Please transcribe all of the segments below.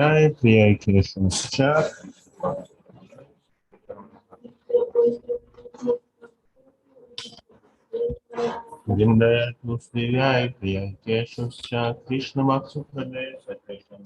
Проверяет, я интересно сейчас. Вриндая Тусвияй Прия Кешусча Кришна Максу Прадеша Кришна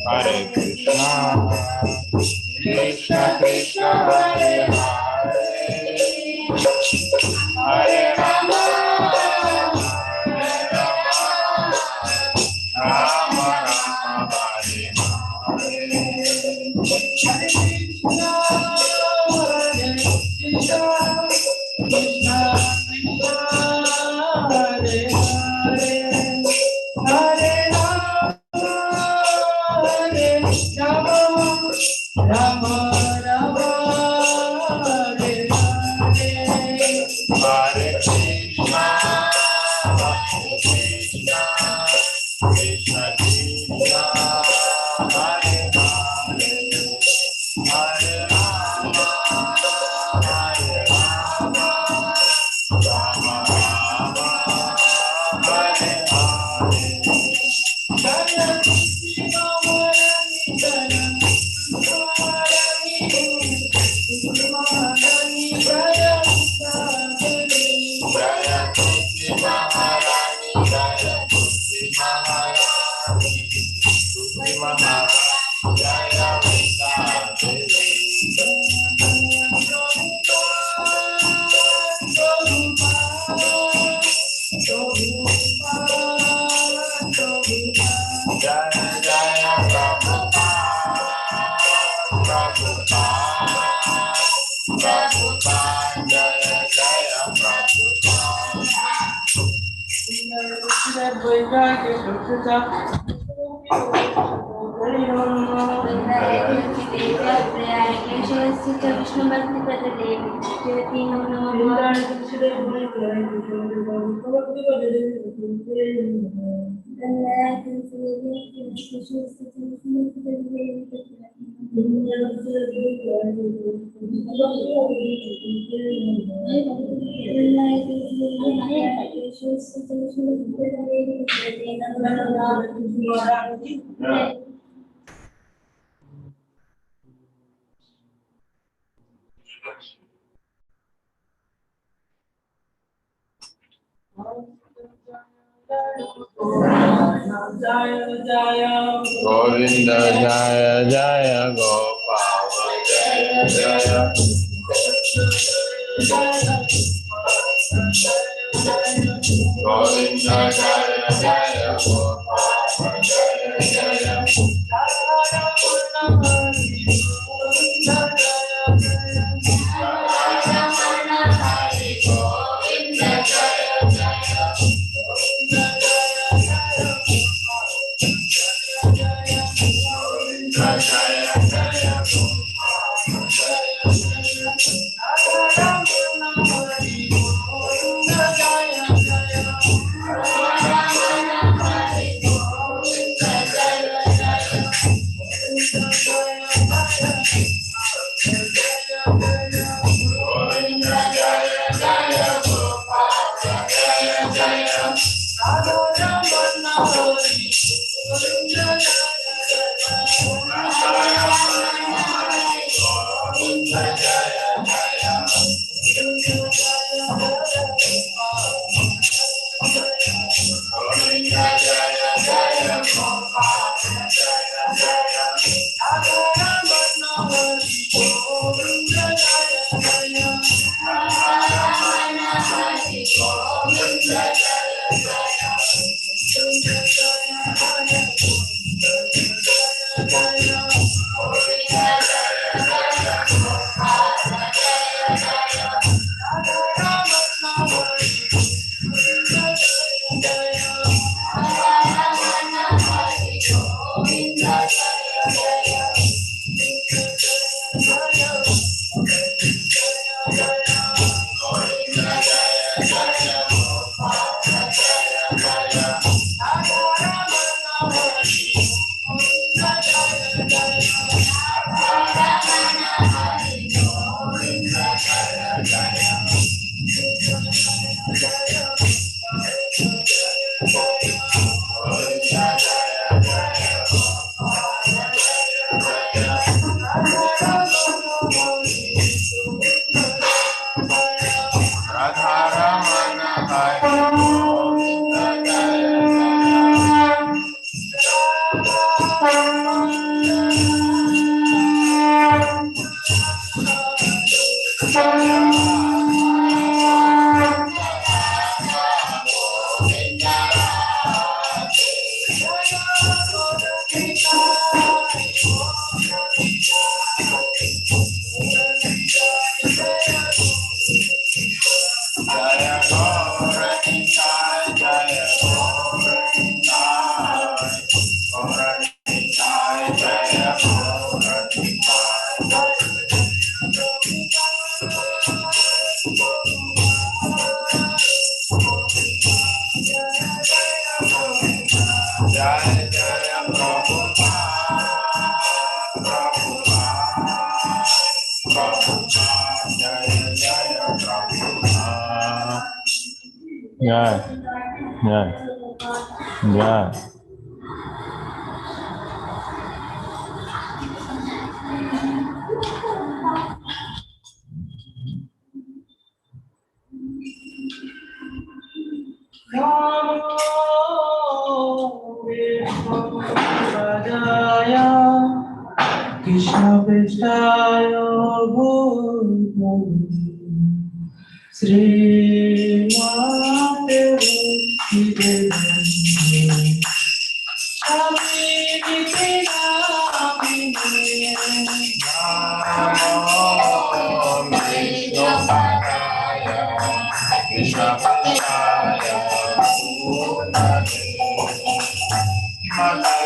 Hare Krishna, Krishna Krishna, Hare Hare, Hare Rama, Rama Rama, Hare Govinda Jaya Jaya Gopala Jaya Jaya Govinda Jaya Jaya Gopala Jaya Jaya Enggak. Enggak. Enggak. Krishna Prestaya Bhutani Sri Mate Devi Shami Vitina Krishna Padaya Bhutani Madhava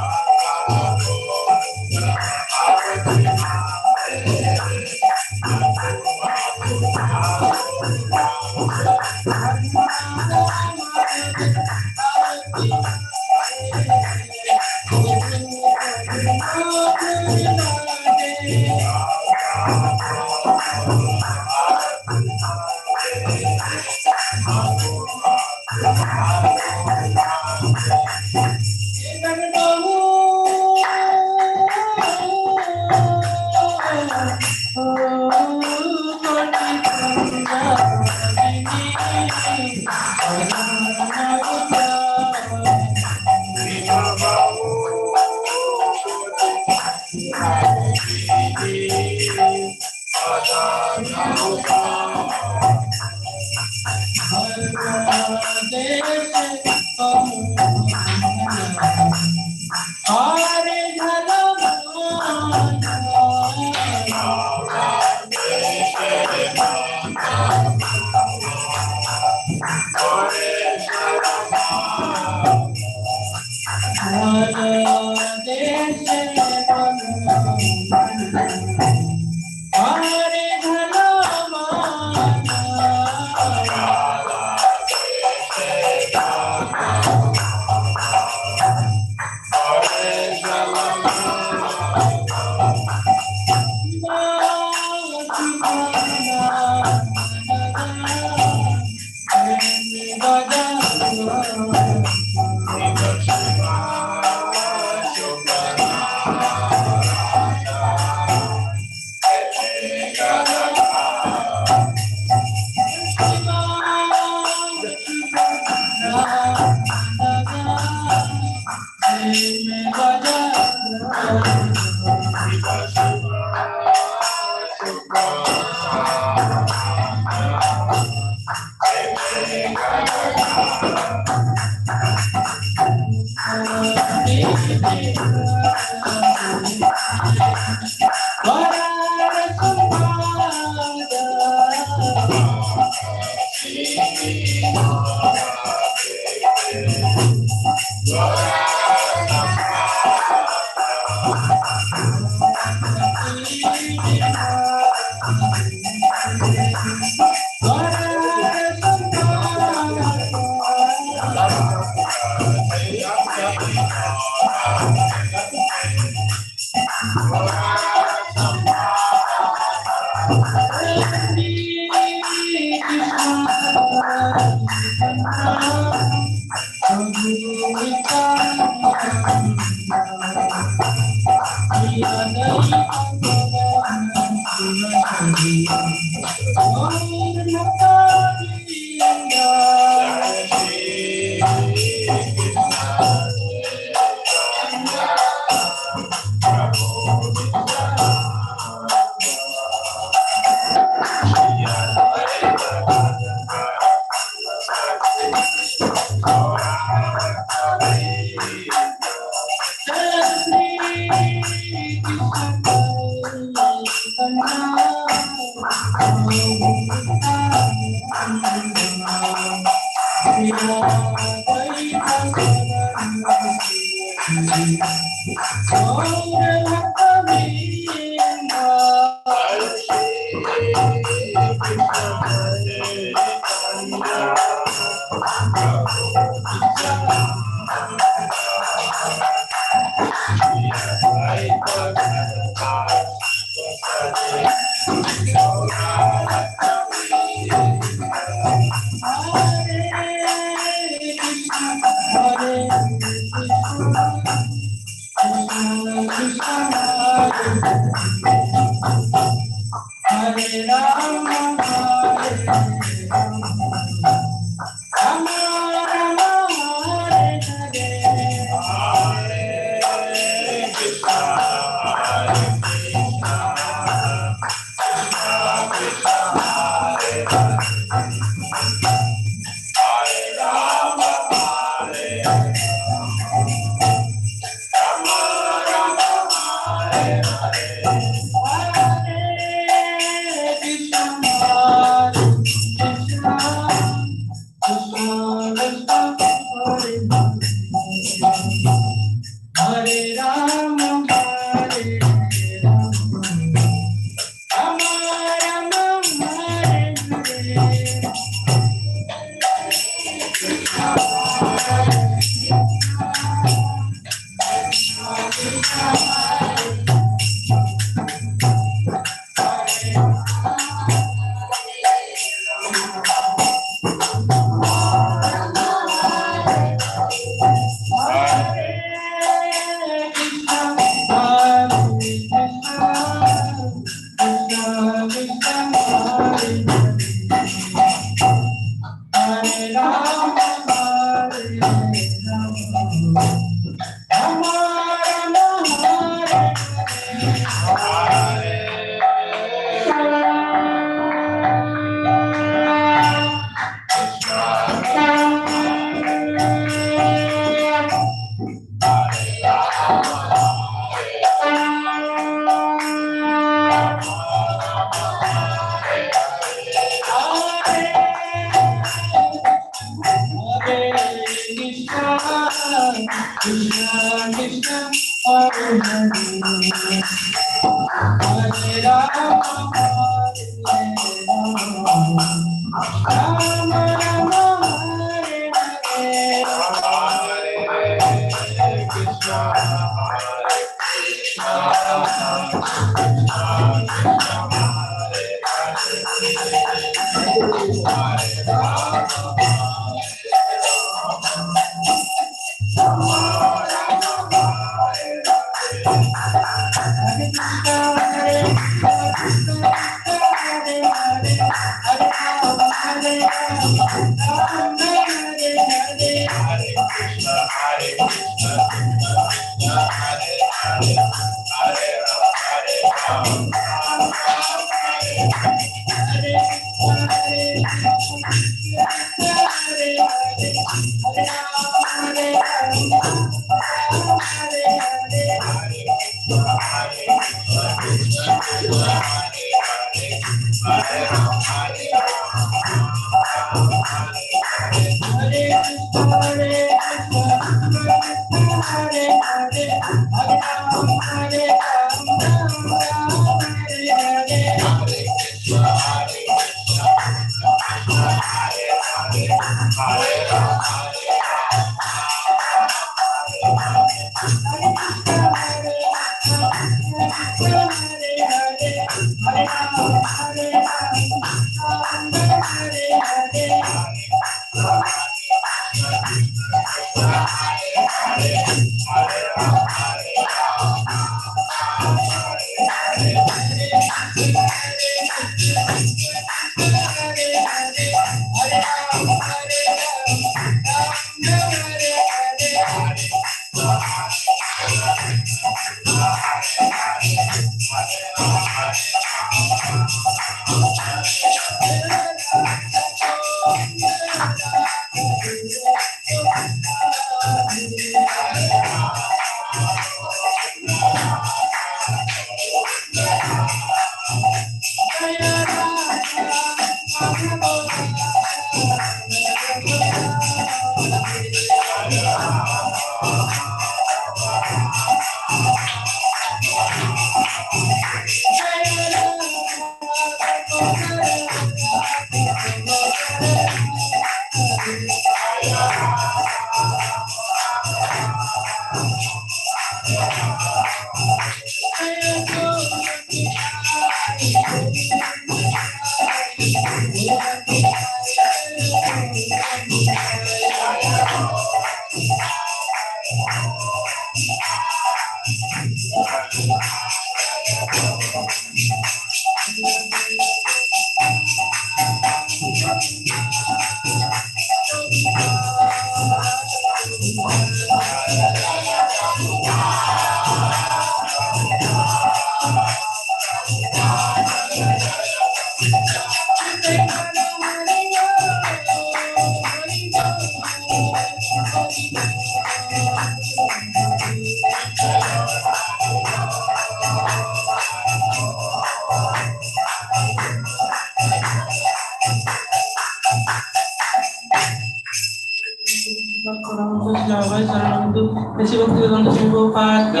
ऐसी भक्ति वेदांत स्वामी प्रभुपाद की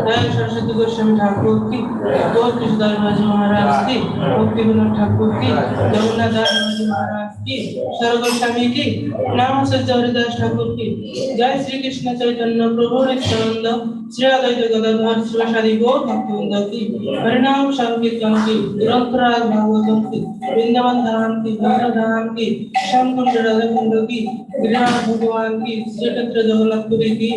जय सरस्वती गोस्वामी ठाकुर की गौर कृष्णदास बाजी महाराज की भक्ति विनोद ठाकुर की यमुना दास बाजी महाराज की सर गोस्वामी की नाम से हरिदास ठाकुर की जय श्री कृष्ण चैतन्य प्रभु नित्यानंद श्री अद्वैत गदाधर शिवासादि गौर भक्तवृंद की हरिनाम संकीर्तन की ग्रंथ राज भागवतम की वृंदावन धाम की मथुरा धाम की श्याम कुंड राधा कुंड की गिरिराज भगवान की श्री क्षेत्र जगन्नाथपुरी की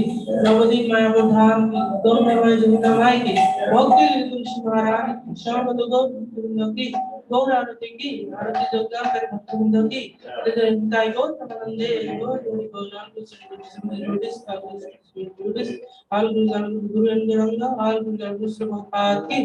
नवदीप मायापुर धाम की गौरमय जमुना माई की भक्ति तुलसी महाराज की श्याम गौर भक्तवृंद की गौर आरती की आरती जोगा कर भक्तवृंद की जय गौर तमनंदे गौर हरि भजन को Shri notice all Guru and Guranga, all Guru Prabhupada ki.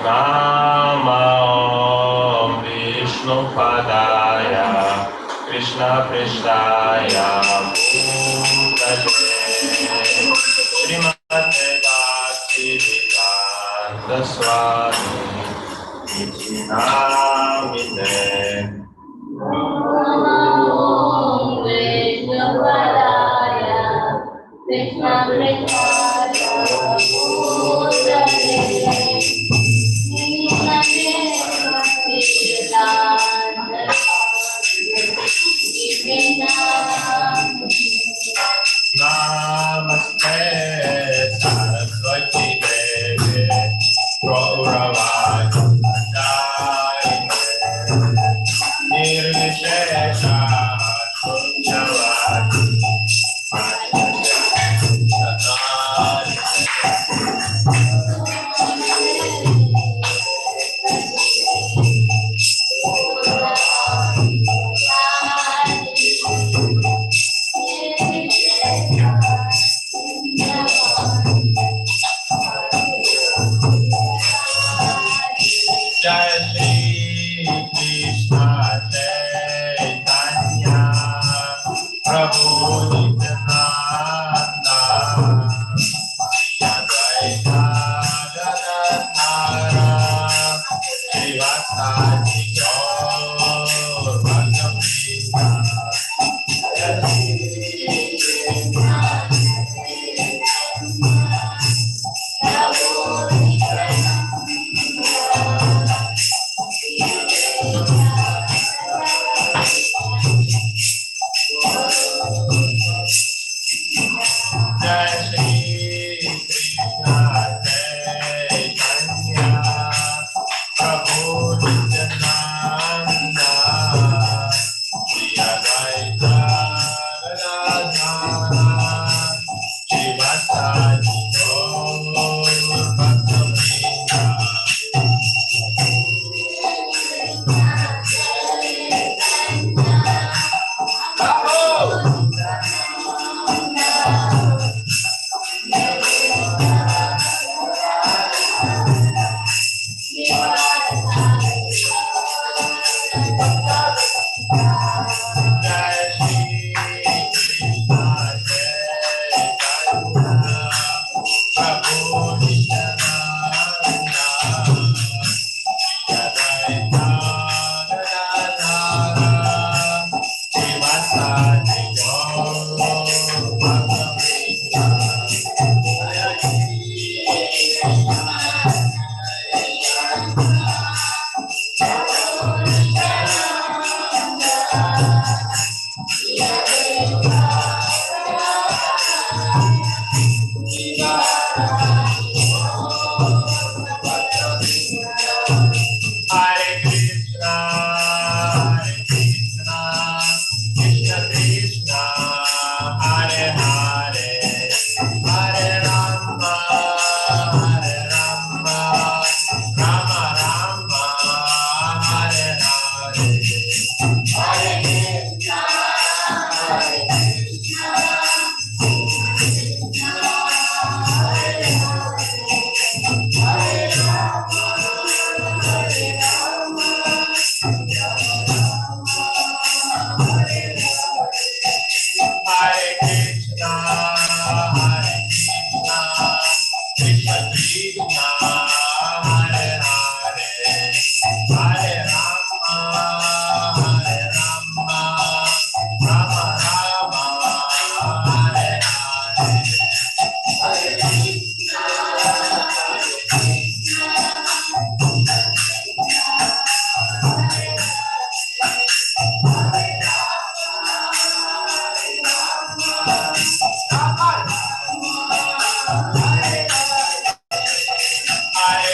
Namo Vishnu Padaya Krishna Prishaya Bhutale Srimate Bhaktivedanta Swami Iti Namine Krishna Prishaya Namaste Saraswati Devi Gauravani Nirvishesha Shunyavadi Jai Shri Krishna Chaitanya Prabhu Nityananda Advaita Gadadhara Srivastani Gaur Bhagavata Hare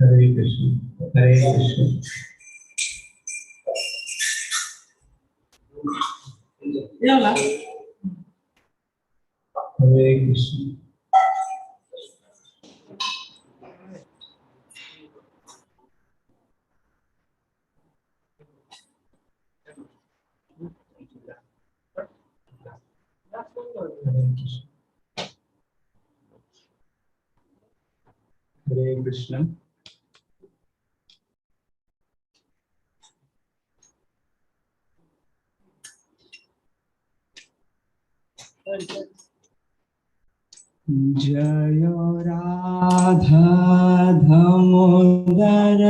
हरे कृष्ण हरे कृष्ण हरे कृष्ण हरे कृष्ण जय राधा दामोदर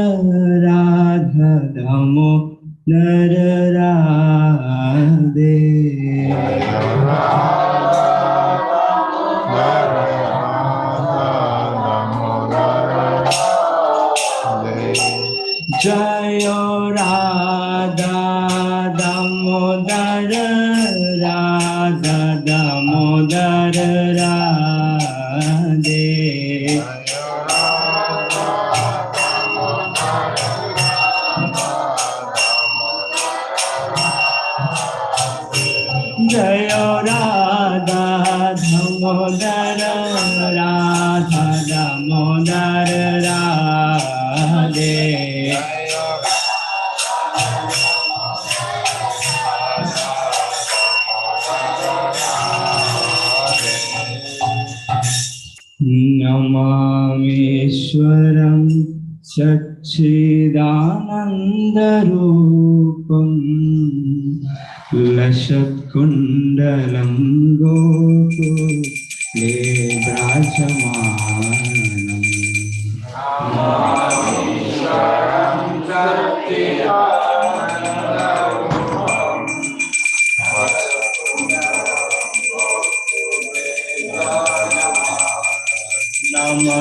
राधा दामोदर राधे जय राधा दामोदर राधा दामोदर राधे जय राधा दामोदर राधा दामोदर राधे नमामीश्वरं सच्चिदानन्दरूपं लसत्कुण्डलं गोकुले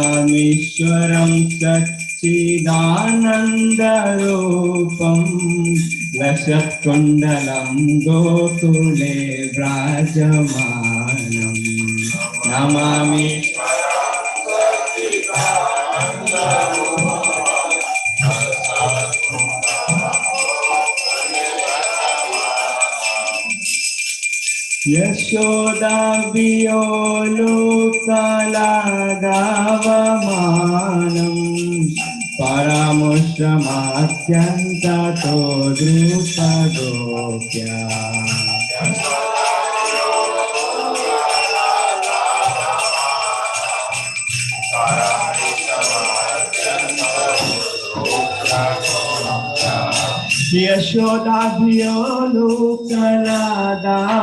नमामीश्वरं सच्चिदानन्दरूपं लसत्कुण्डलं गोकुले विराजमानं नमामि यशोदाभियोलोकलादावमानं परामुष्टमात्यन्ततो द्रुतगोप्या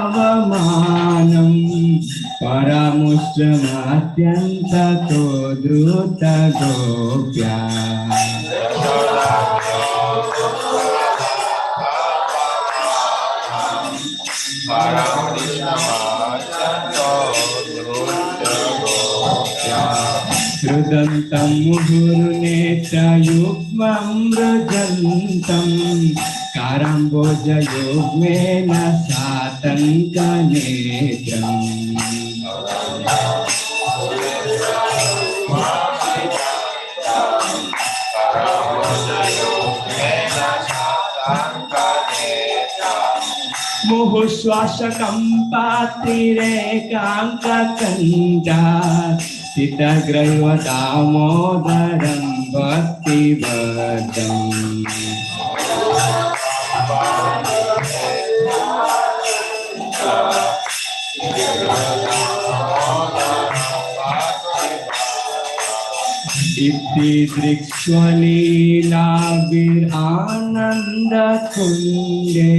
यशोदाभियोलोकलादावमानं परामुष्टमात्यन्ततो द्रुतगोप्या रुदन्तं मुहुर्नेत्रयुग्मं मृजन्तं कारम्बोजयुग्मेन सातङ्कनेत्रम् मुहुश्वासकम्पातिरेकाङ्ककण्ठा चितग्रैव दामोदरं भक्तिवर्धम् इति दृक्ष्वलीलाभिरानन्दकुण्डे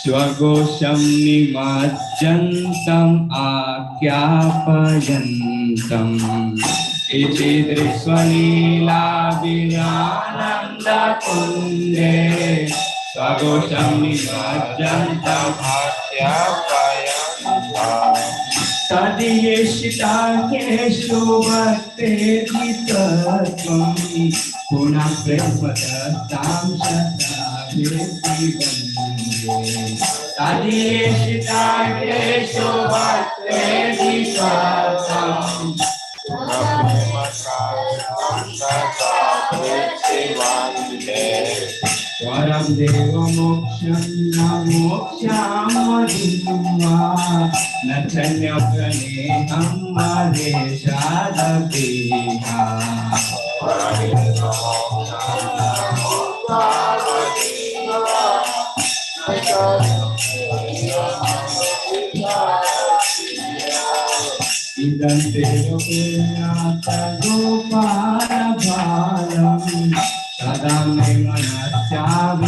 स्वघोषं निमज्जन्तम् आख्यापयन्तम् इति दृक्ष्वलीलाभिरानन्दकुण्डे स्वघोषं निमज्जन्तम् आख्यापयन्तम् तदीयेषिताख्येषु भक्तेर्हि तत्त्वं पुनः प्रेमदत्तां शताभिर्ति वन्दे तदीशिताग्रेषु भक्तेऽधि स्वार्थम् वरं देवमोक्षं न मोक्षामधिं वा न चन्यप्रणेहं मदेशादपीहा इदं ते गोपालभारम् सदा मे मनस्याविरासं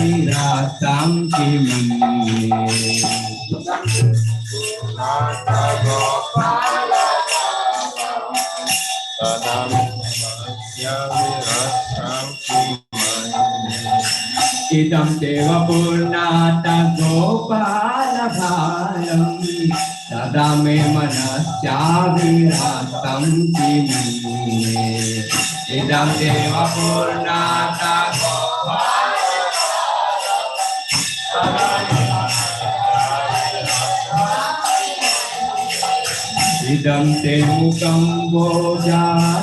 किमन्ये इदं देव पूर्णात गोपालभारम् सदा मे मनस्याविरासं किमन्ये इदं देव पूर्णात इदं ते मुखं भोजात्यन्तरीक्षे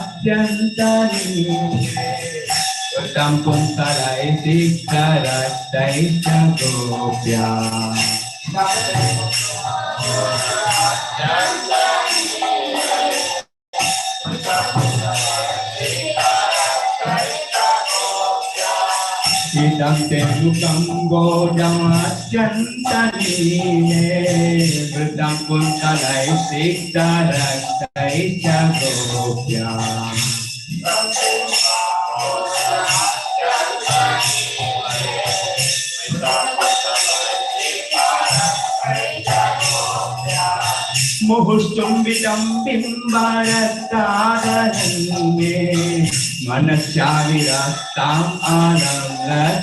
कृतं पुंसरैः गोप्या इदं ते मुखं गोजात्यन्तरीक्षे कृतं पुंसरैः गोप्या मुहुश्चुम्बितं बिम्बरतादरन्ये मनस्याविरक्ताम् आरङ्गक्षलादे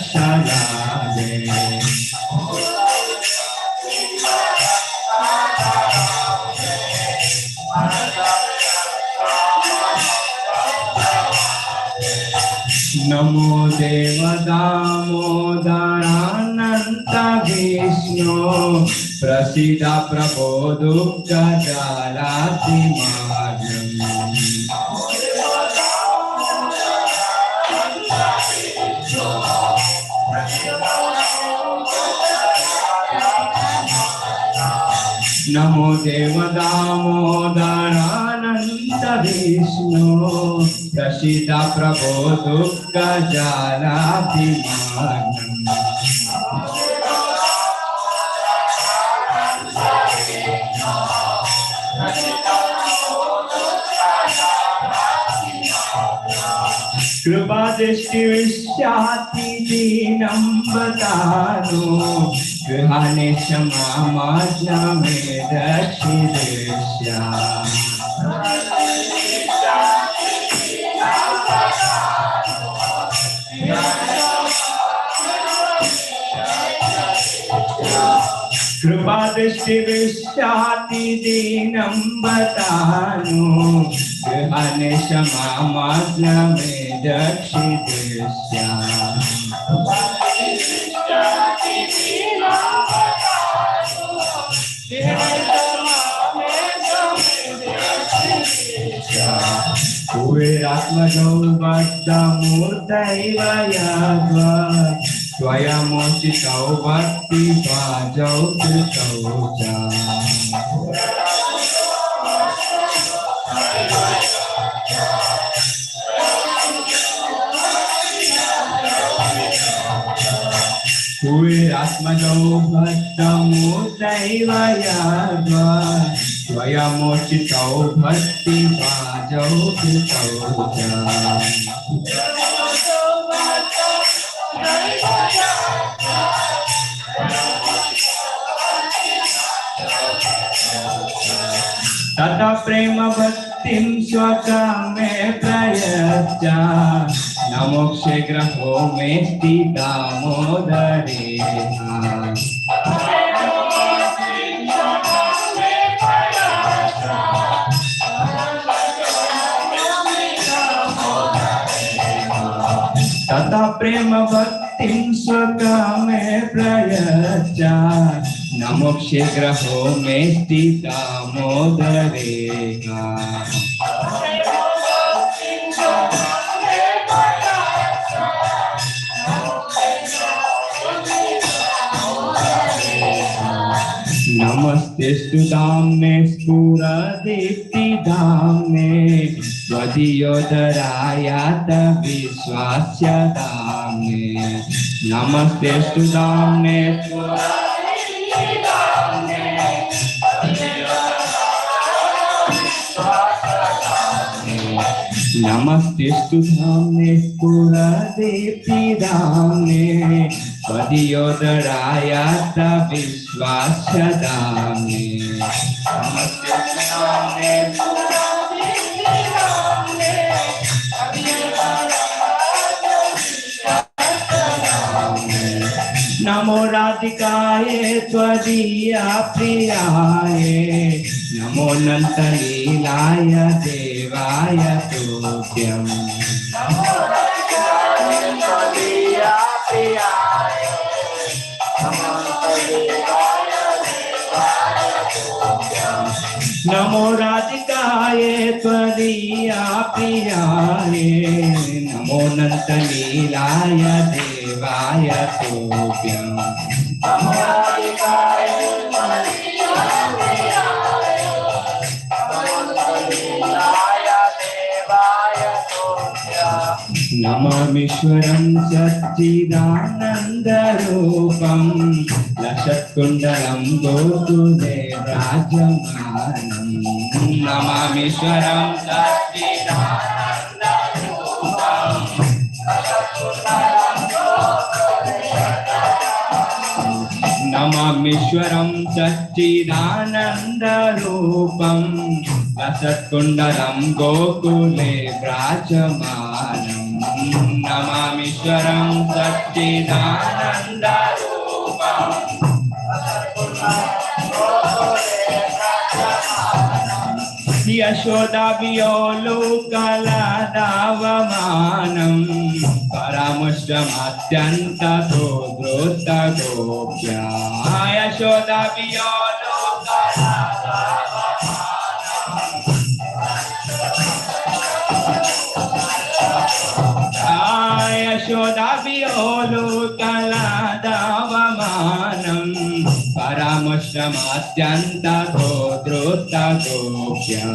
नमो देव दामोदरानन्त विष्णु प्रसीद प्रभो दुःखजलातिमार्गम् नमो देव दामोदरानन्त विष्णु प्रसीद प्रभो दुःखजलातिमार्गम् कृपादृष्टिविश्याति दीनं बतानो गृहाणे क्षमामाज्ञामे दक्षिणेष्या कृपादृष्टिविश्याति दीनं बतानो गृहाणे क्षमामाज्ञामे दक्षिणेष्या कुबेरात्मजौ बद्धमूर्तैव याद्वा स्वयमुचितौ भक्तिभाजौ कृतौ च कुबेरात्मजौ बद्धमूर्तैव याद्वा स्वयमुचितौ भक्तिभाजौ कृतौ च तथा प्रेम भक्तिं स्वकामे प्रयच्छ न मोक्षे ग्रहो मे दामोदरे प्रेम भक्तिं स्वकामे प्रयच्छ नमो शीघ्रो मे स्थितामोदरेण नमस्तेस्तु धाम्ने स्फुरदीप्तिधाम्ने त्वदीयोदरायात विश्वास्य धाम्ने नमस्तेस्तु धाम्ने नमस्तेस्तु धाम्ने स्फुरदीप्तिधाम्ने त्वदीयोदरायात विश्वास्य धाम्ने नमस्तेस्तु धाम्ने नमो राधिकाय त्वदीया प्रियाय नमो नन्तलीलाय देवाय तुभ्यम् नमो राधिकाय त्वदीया प्रियाय नमो नन्तलीलाय देवाय तुभ्यम् नमामीश्वरं सच्चिदानन्दरूपं लसत्कुण्डलं गोकुले विराजमानं नमामीश्वरं नमामीश्वरं सच्चिदानन्दरूपं लसत्कुण्डलं गोकुले विराजमानं नमामीश्वरं सच्चिदानन्दरूपं यशोदाभियोलोकलदावमानं परामुष्टमत्यन्ततो द्रुतगोप्या यशोदाभियोलोकलदावमानं परामुष्टमत्यन्ततो द्रुतगोप्या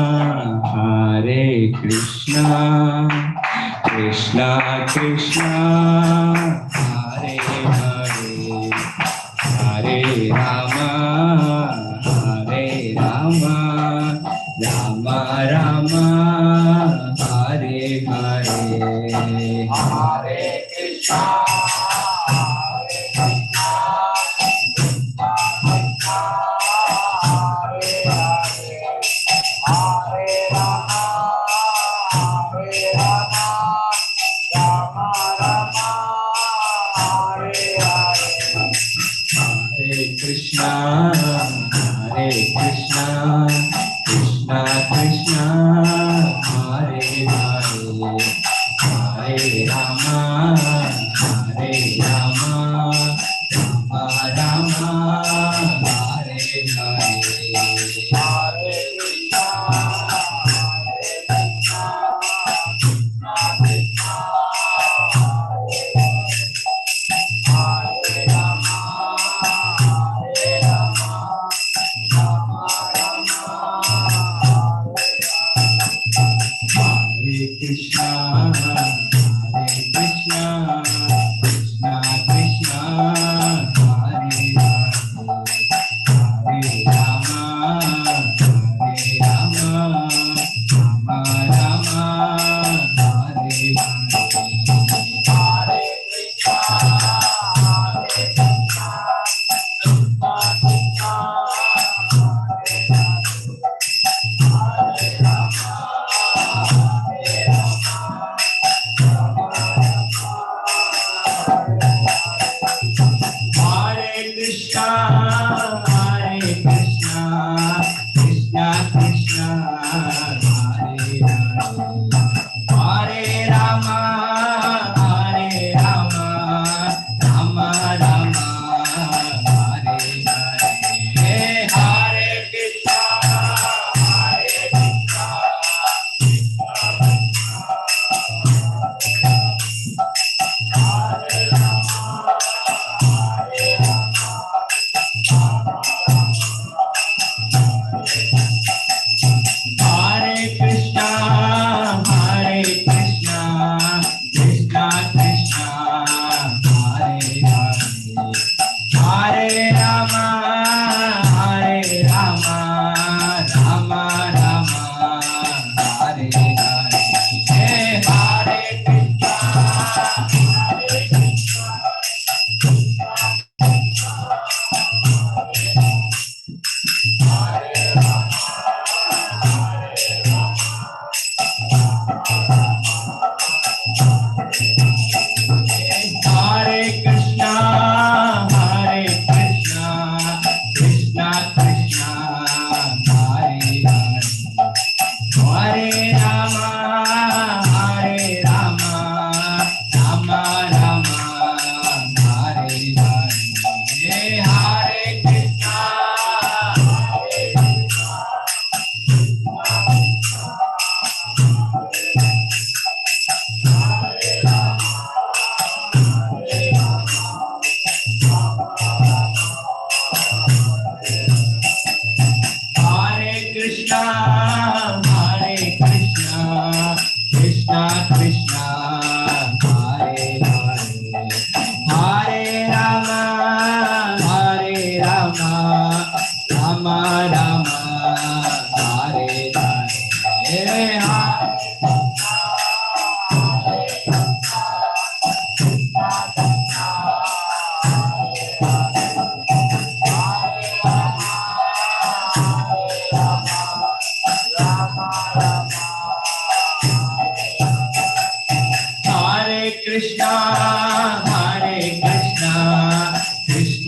Hare Krishna, Krishna Krishna, Hare Hare, Hare Rama, Rama Rama, Hare Hare, Hare Krishna.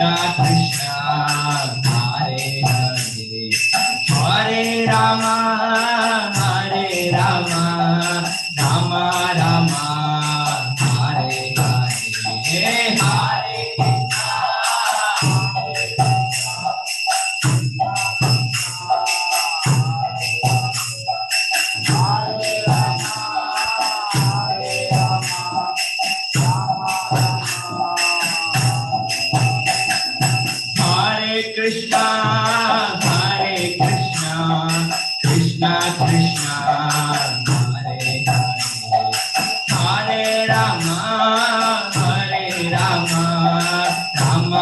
Krishna Krishna Hare Hare Hare Rama Hare Rama Rama Rama Hare Hare Hare Krishna, Hare Krishna, Krishna Krishna, Hare Hare, Hare Rama, Hare Rama, Rama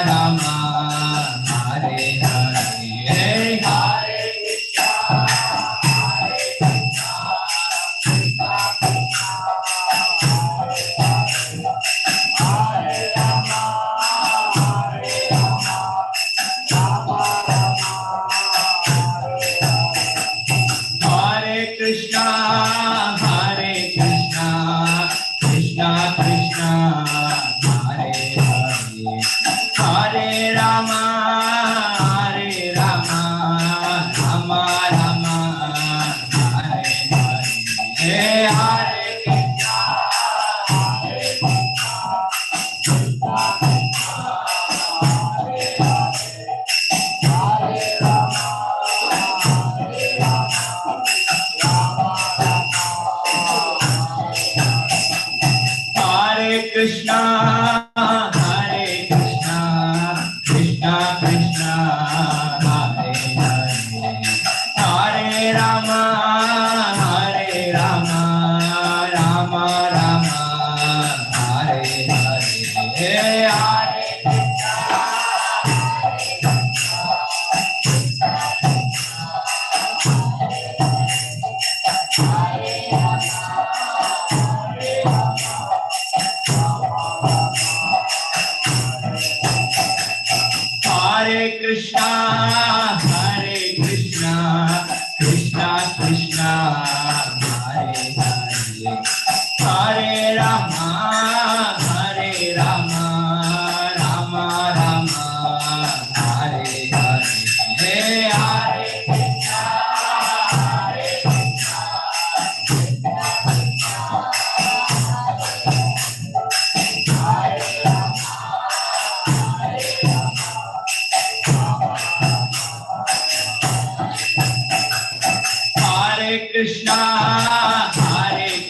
Rama, Hare Hare, Hare Krishna. Krishna, Hare Hare, Hare Rama, Hare Rama, Rama Rama, Hare Hare, Hare Krishna.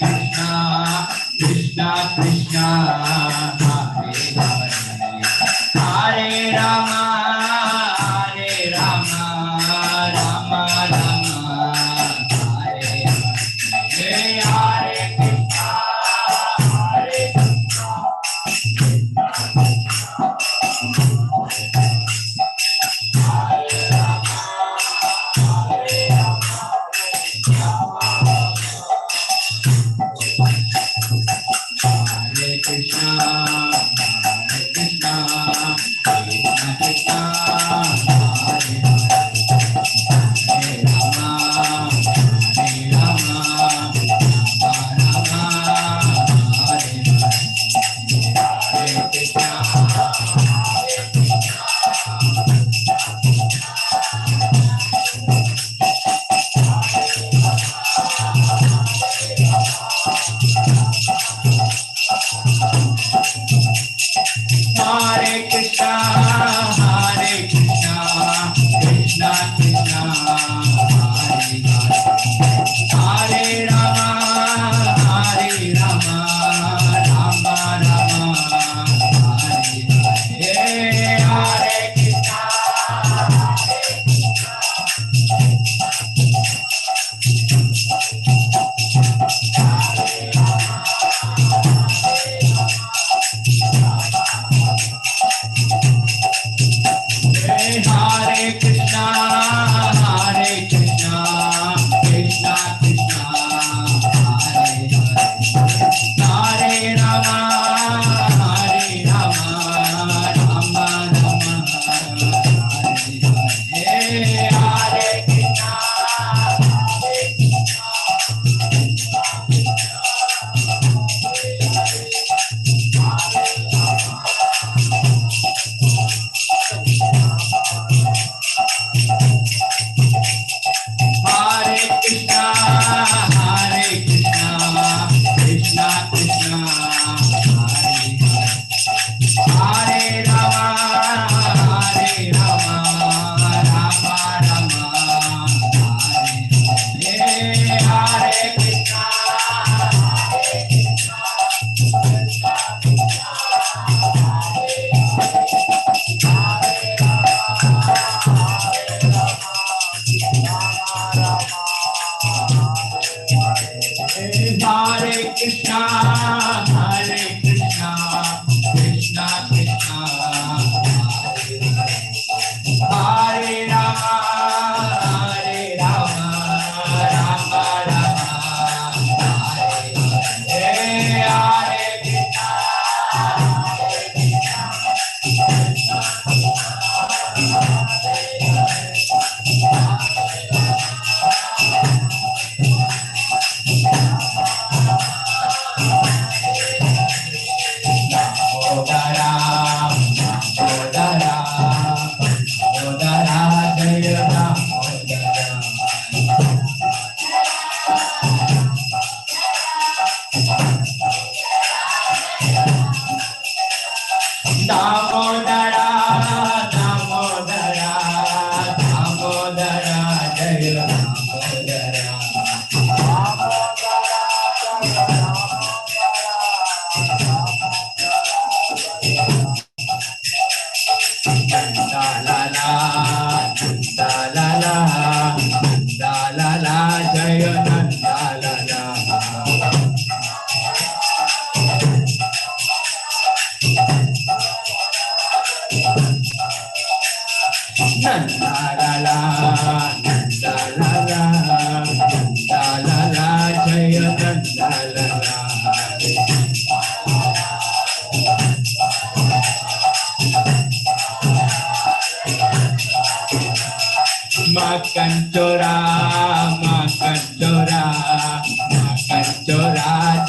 Krishna, Krishna Krishna, Hare Hare Krishna, Krishna Krishna, Hare Hare, Hare Rama, Rama Rama, Hare Hare, Hare Krishna. Hare Krishna, Krishna Krishna, Hare Hare, Hare Rama, Rama Rama, Hare Hare, Hare Krishna. Hare Krishna, Krishna Krishna, Hare Rama, Rama Rama, Hare Krishna. Hare Krishna, Krishna Krishna, Hare Rama, Rama Rama, Hare Krishna. Makan cora,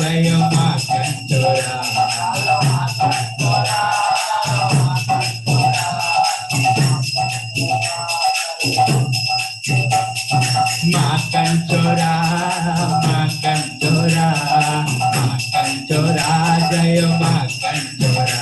jaya makan cora. Makan cora, jaya makan cora.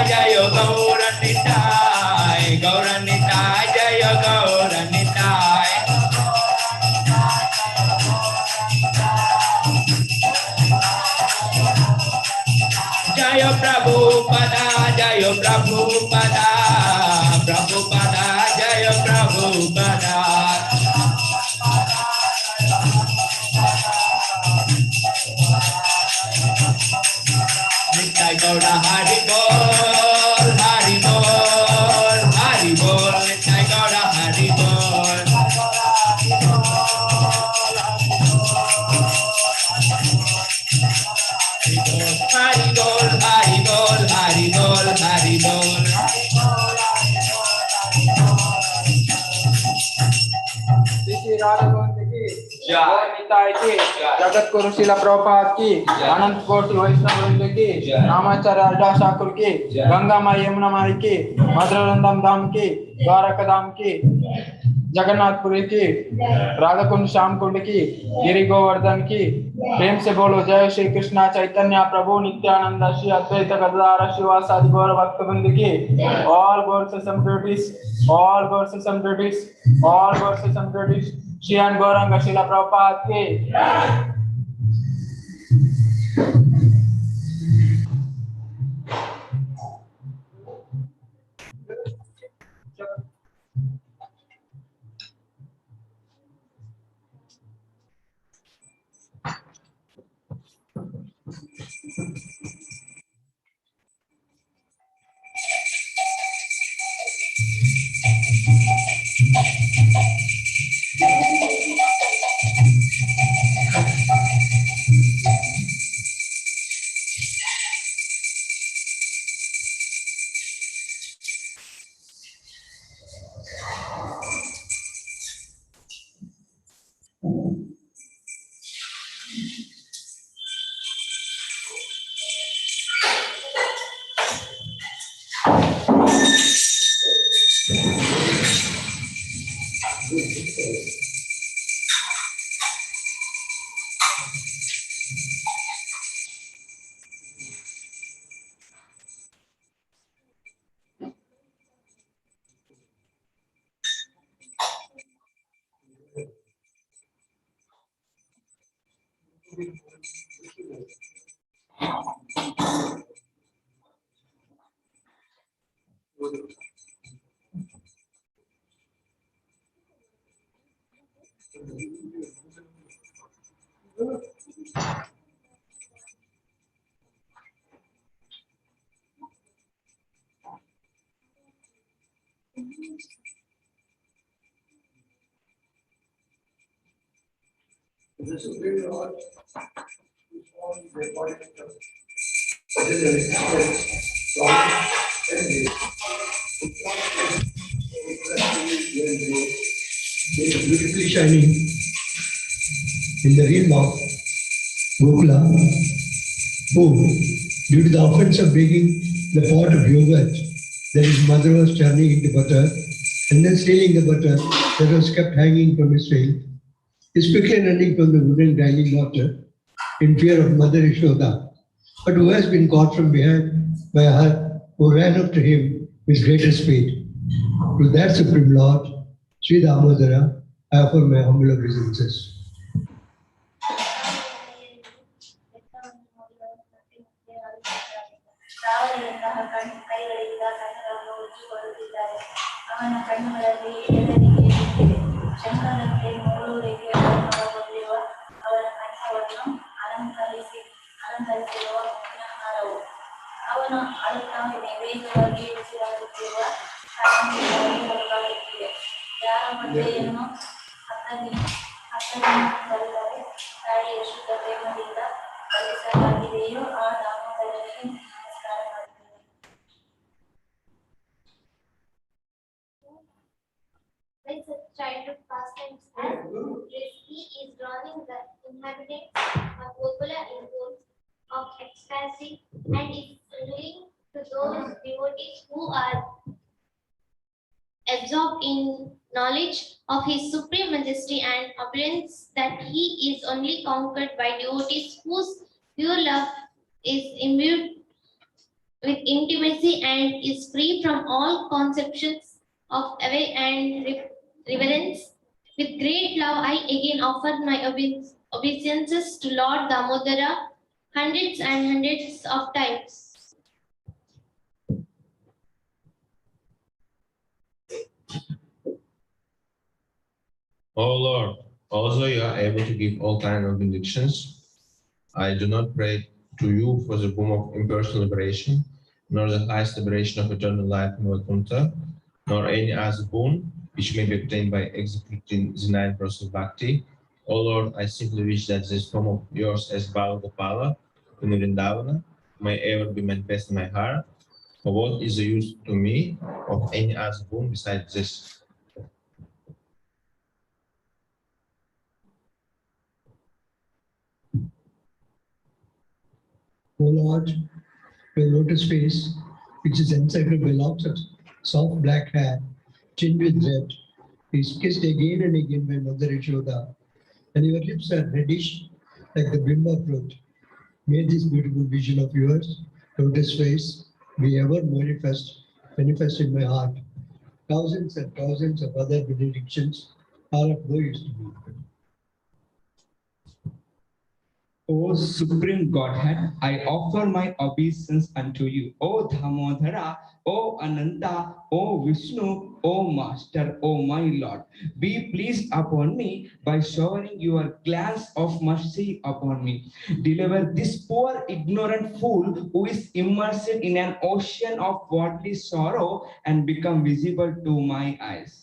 Jaya Gauranitai, Gauranitai, Jaya Gauranitai. Jaya Prabhupada, Jaya Prabhupada, Prabhupada, Jaya Prabhupada. Nitai Nitai Gaura Hari Bol, Hari Bol, Hari Bol, Nitai Gaura Hari Bol. Hari Bol, Hari Bol, Hari Bol, Hari Bol. Shri Radha Govind की गौर निताई की जगत गुरु शिला प्रभुपाद की अनंत कोटि वैष्णव वृंद की नामाचार्य राजा ठाकुर की गंगा माई यमुना माई की मधुरंदम धाम की द्वारका धाम की जगन्नाथपुरी की राधा कुंड श्याम कुंड की गिरि गोवर्धन की प्रेम से बोलो जय श्री कृष्णा चैतन्य प्रभु नित्यानंद श्री अद्वैत गदाधर शिवासादि गौर भक्तवृंद की all ghosts and beauties, all ghosts and beauties, all ghosts and beauties, Shri and Gauranga Srila Prabhupada की beautifully shining in the realm of Gokula, who, due to the offense of breaking the pot of yogurt that his mother was turning into butter and then stealing the butter that was kept hanging from his tail, is quickly running from the wooden grinding mortar in fear of Mother Yashoda, but who has been caught from behind by her who ran up to him with greater speed. To that Supreme Lord, Sri Damodara, I offer my humble obeisances. ಅವನ ಕಣ್ಣುಗಳಲ್ಲಿ ಎಲ್ಲರಿಗೆ ಶಂಕರಂತೆ ಮೂರು ರೇಖೆಗಳನ್ನು ಹೊಂದಿರುವ ಅವನ ಕಂಠವನ್ನು ಅಲಂಕರಿಸಿರುವ ಮುತ್ತಿನಹಾರವು ಅವನು ಅಳುತ್ತಾ ನೈವೇದ್ಯವಾಗಿ ಉಸಿರಾಡುತ್ತಿರುವ ಹೊರಗಾಗುತ್ತಿದೆ. ಯಾರ ಮಧ್ಯೆಯನ್ನು ಹತ್ತದಿಂದ ಬರೆದರೆ ತಾಯಿ ಎಷ್ಟು ಪ್ರೇಮದಿಂದ ಕಲಿಸಲಾಗಿದೆಯೋ ಆ ದಾಮೋದರನಿಗೆ ನಮಸ್ಕಾರ ಮಾಡುತ್ತೇನೆ. When such childhood pastimes as this, he is drowning the inhabitants of Gokula in pools of ecstasy and is thrilling to those devotees who are absorbed in knowledge of his supreme majesty and opulence, that he is only conquered by devotees whose pure love is imbued with intimacy and is free from all conceptions of awe and reverence. With great love, I again offer my obeisances to Lord Damodara hundreds and hundreds of times. O Lord, also you are able to give all kinds of benedictions. I do not pray to you for the boon of impersonal liberation, nor the highest liberation of eternal life in Vaikuntha, nor any other boon which may be obtained by executing the 9 process of bhakti. O Lord, I simply wish that this form of yours as Bala Gopala in Vrindavana may ever be manifest in my heart. For what is the use to me of any other boon besides this? O Lord, your lotus face, which is encircled by locks of soft black hair, tinged with red, is kissed again and again by Mother Yashoda, and your lips are reddish like the brimba fruit. May this beautiful vision of yours, lotus face, be ever manifest in my heart. Thousands and thousands of other benedictions are of no use to me. O Supreme Godhead, I offer my obeisance unto you. O Dhamodhara, O Ananta, O Vishnu, O Master, O my Lord. Be pleased upon me by showering your glance of mercy upon me. Deliver this poor ignorant fool who is immersed in an ocean of worldly sorrow and become visible to my eyes.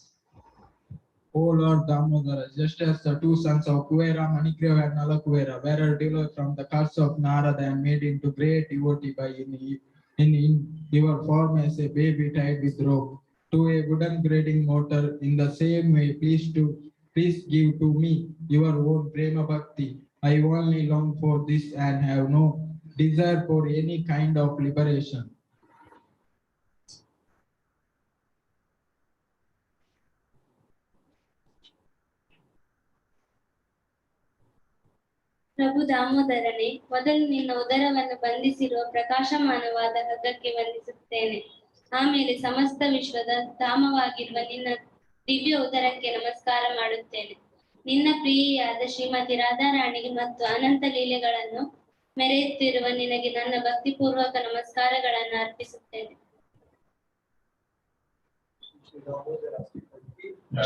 O Lord Damodara, just as the 2 sons of Kuvera, Manikriva and Nalakuvera were delivered from the curse of Narada and made into great devotee by in your form as a baby tied with rope to a wooden grading mortar, in the same way, please give to me your own prema bhakti. I only long for this and have no desire for any kind of liberation. ಪ್ರಭು ದಾಮೋದರನೇ, ಮೊದಲು ನಿನ್ನ ಉದರವನ್ನು ಬಂಧಿಸಿರುವ ಪ್ರಕಾಶಮಾನವಾದ ಹಗ್ಗಕ್ಕೆ ವಂದಿಸುತ್ತೇನೆ. ಆಮೇಲೆ ಸಮಸ್ತ ವಿಶ್ವದ ಧಾಮವಾಗಿರುವ ನಿನ್ನ ದಿವ್ಯ ಉದರಕ್ಕೆ ನಮಸ್ಕಾರ ಮಾಡುತ್ತೇನೆ. ನಿನ್ನ ಪ್ರಿಯೆಯಾದ ಶ್ರೀಮತಿ ರಾಧಾರಾಣಿಗೆ ಮತ್ತು ಅನಂತ ಲೀಲೆಗಳನ್ನು ಮೆರೆಯುತ್ತಿರುವ ನಿನಗೆ ನನ್ನ ಭಕ್ತಿಪೂರ್ವಕ ನಮಸ್ಕಾರಗಳನ್ನು ಅರ್ಪಿಸುತ್ತೇನೆ.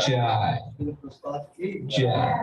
Jai. Jai.